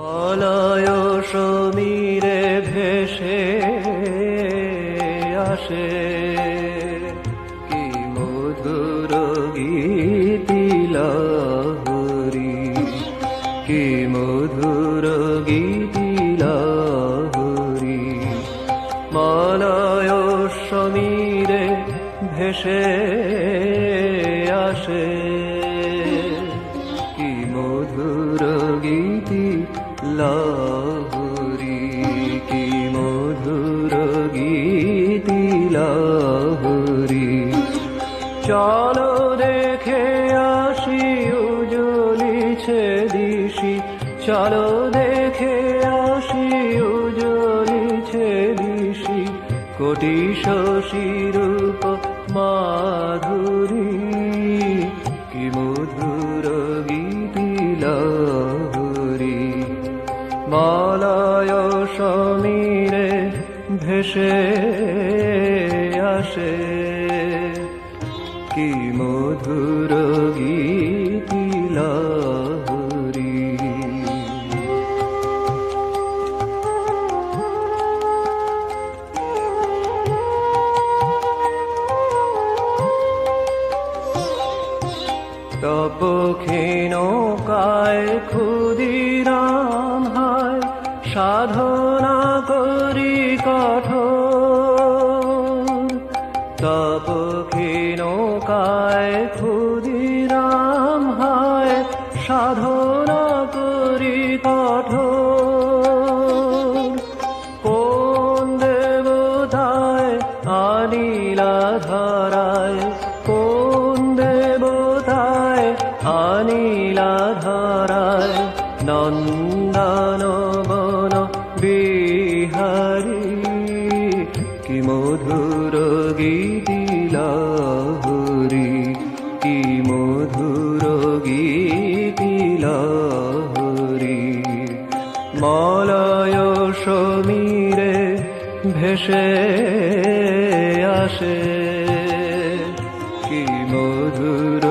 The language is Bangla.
মলয় সমীরে ভেসে আসে কি মধুর গীতি লহরী, কি মধুর গীতি লহরী। মলয় সমীরে ভেসে আসে কি মধুর গীতি লহরী, কি মধুর গীতি লহরী। চলো দেখে আসি উজ্জ্বলিছে দিশি, চলো দেখে আসি উজ্জ্বলিছে দিশি। কোটি শশীরূপ মাধুরী, কি মধুর গীতি লহরী। মলয় সমীরে ভেসে আসে কি মধুর গীতি লহরী। তপক্ষীণ কায় ক্ষুদিরাম হায়, সাধনা করি কঠোর। তপক্ষীণ কায় ক্ষুদিরাম হায়, সাধনা করি কঠোর। কোন দেবতায় আনিলা ধরায়, কোন দেবতায় আনিলা ধরায়। নন্দন বন বিহারী, কি মধুর গীতি লহরী, কি মধুর গীতি লহরী। মলয় সমীরে ভেসে আসে কি মধুর